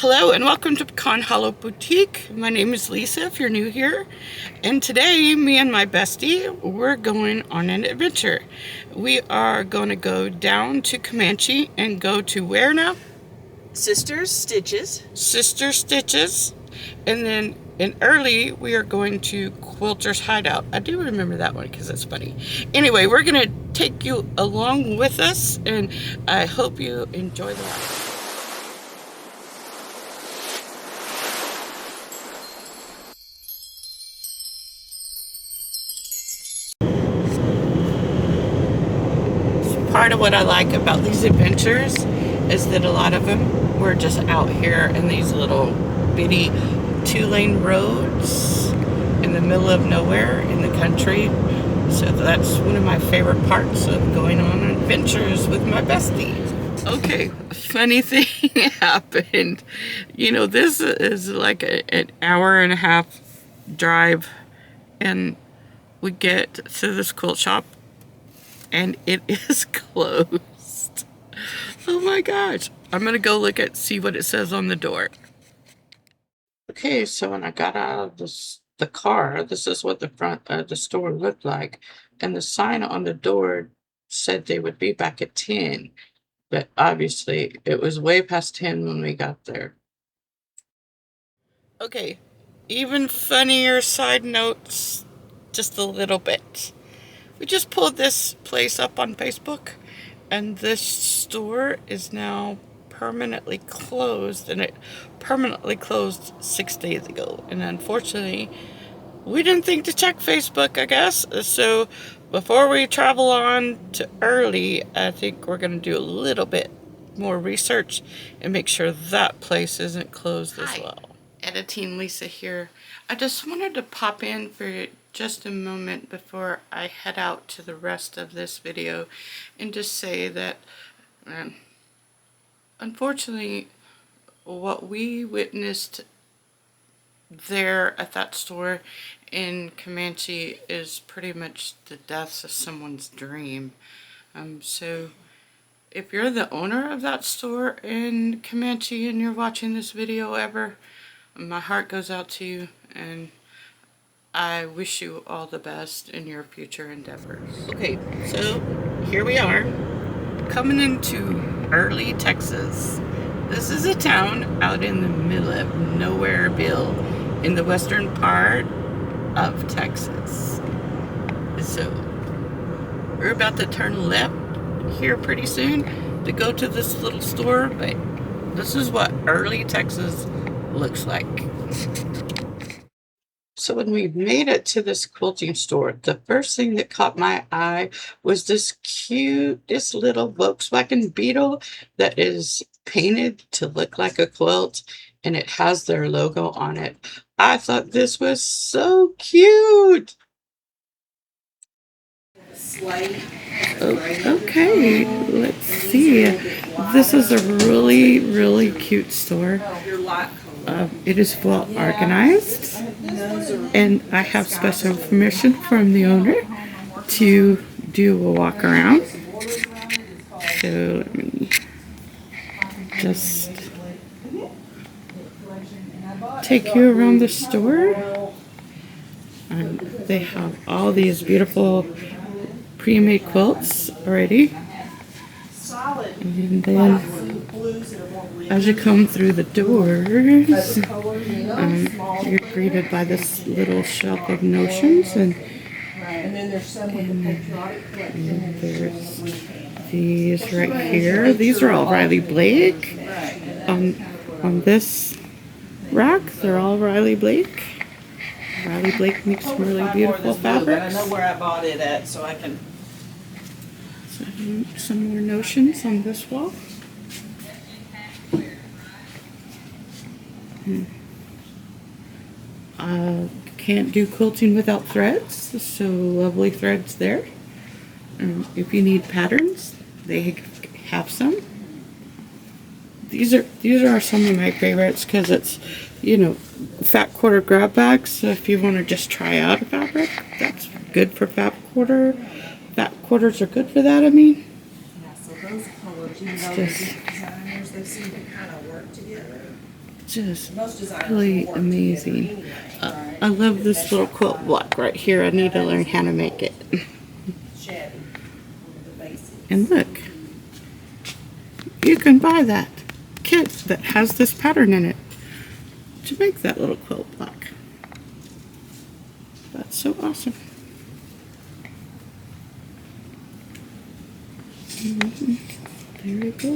Hello and welcome to Pecan Hollow Boutique. My name is Lisa if you're new here. And today, me and my bestie, we're going on an adventure. We are going to go down to Comanche and go to where now? Sister Stitches. Sister Stitches. And then in early, we are going to Quilter's Hideout. I do remember that one because it's funny. Anyway, we're going to take you along with us and I hope you enjoy the ride. Part of what I like about these adventures is that a lot of them were just out here in these little bitty 2-lane roads in the middle of nowhere in the country. So that's one of my favorite parts of going on adventures with my bestie. Okay, funny thing happened. You know, this is like an hour and a half drive, and we get to this quilt shop and it is closed. Oh my gosh. I'm gonna go see what it says on the door. Okay, so when I got out of the car, this is what the front of the store looked like. And the sign on the door said they would be back at 10. But obviously it was way past 10 when we got there. Okay, even funnier side notes, just a little bit. We just pulled this place up on Facebook, and this store is now permanently closed, and it permanently closed 6 days ago. And unfortunately, we didn't think to check Facebook, I guess. So before we travel on to early, I think we're going to do a little bit more research and make sure that place isn't closed as well. Editing Lisa here. I just wanted to pop in for just a moment before I head out to the rest of this video and just say that unfortunately what we witnessed there at that store in Comanche is pretty much the death of someone's dream. So if you're the owner of that store in Comanche and you're watching this video ever, my heart goes out to you, and I wish you all the best in your future endeavors. Okay, so here we are, coming into Early, Texas. This is a town out in the middle of Nowhereville in the western part of Texas. So we're about to turn left here pretty soon to go to this little store, but this is what Early, Texas looks like. So when we made it to this quilting store, the first thing that caught my eye was this little Volkswagen Beetle that is painted to look like a quilt, and it has their logo on it. I thought this was so cute. Okay, let's see. This is a really, really cute store. It is well organized, and I have special permission from the owner to do a walk around. So let me just take you around the store. They have all these beautiful pre-made quilts already. And then as you come through the doors, you're greeted by this little shelf of notions, and there's these right here. These are all Riley Blake. On this rack, they're all Riley Blake. Riley Blake makes some really beautiful fabrics. I know where I bought it at, so I can. Some more notions on this wall. Can't do quilting without threads, so lovely threads there. If you need patterns, they have some. These are some of my favorites because it's, you know, fat quarter grab bags. So if you want to just try out a fabric, that's good for fat quarter. Fat quarters are good for that, I mean. Yeah, so those colors, even though they're different designers, they seem to kind of work together. Just really amazing. I love this little quilt block right here. I need to learn how to make it. And look, you can buy that kit that has this pattern in it to make that little quilt block. That's so awesome. There we go.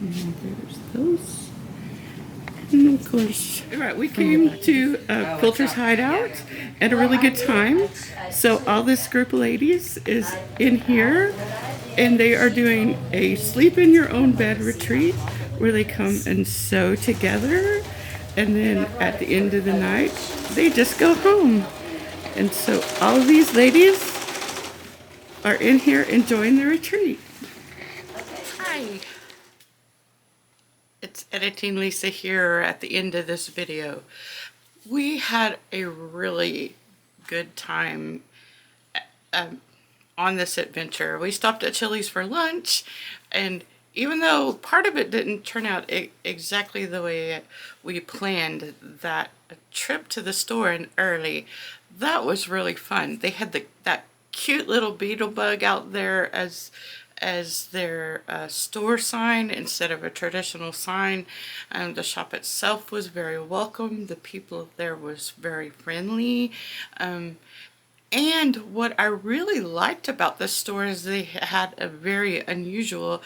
And there's those. And of course, right, we came to Quilter's Hideout at a really good time. So all this group of ladies is in here, and they are doing a sleep in your own bed retreat where they come and sew together, and then at the end of the night they just go home. And so all of these ladies are in here enjoying the retreat. Hi. It's Editing Lisa here at the end of this video. We had a really good time on this adventure. We stopped at Chili's for lunch, and even though part of it didn't turn out exactly the way we planned, that trip to the store and early, that was really fun. They had that cute little beetle bug out there as their store sign instead of a traditional sign. The shop itself was very welcome. The people there was very friendly. And what I really liked about the store is they had a very unusual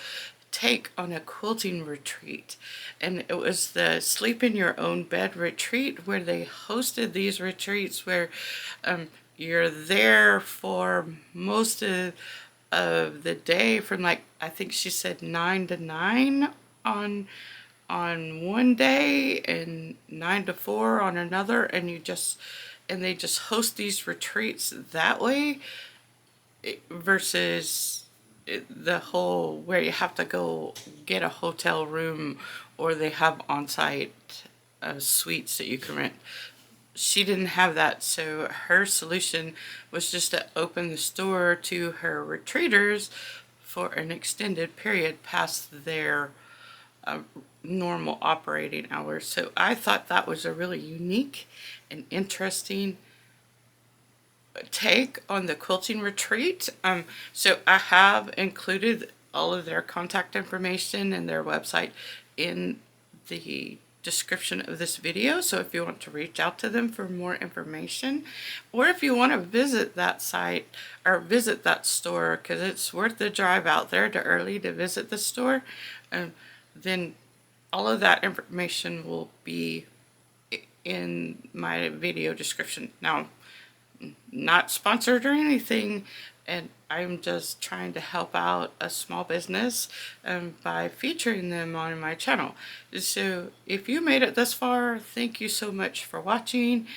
take on a quilting retreat, and it was the sleep in your own bed retreat, where they hosted these retreats where you're there for most of the day, from, like, I think she said 9 to 9 on one day and 9 to 4 on another, and they just host these retreats that way versus the whole where you have to go get a hotel room or they have on-site suites that you can rent. She didn't have that, so her solution was just to open the store to her retreaters for an extended period past their normal operating hours. So I thought that was a really unique and interesting take on the quilting retreat. So I have included all of their contact information and their website in the description of this video, so if you want to reach out to them for more information, or if you want to visit that site or visit that store, because it's worth the drive out there to early to visit the store, then all of that information will be in my video description. Now, not sponsored or anything, and I'm just trying to help out a small business by featuring them on my channel. So if you made it this far, thank you so much for watching,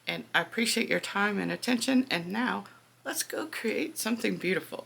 and I appreciate your time and attention. And now let's go create something beautiful.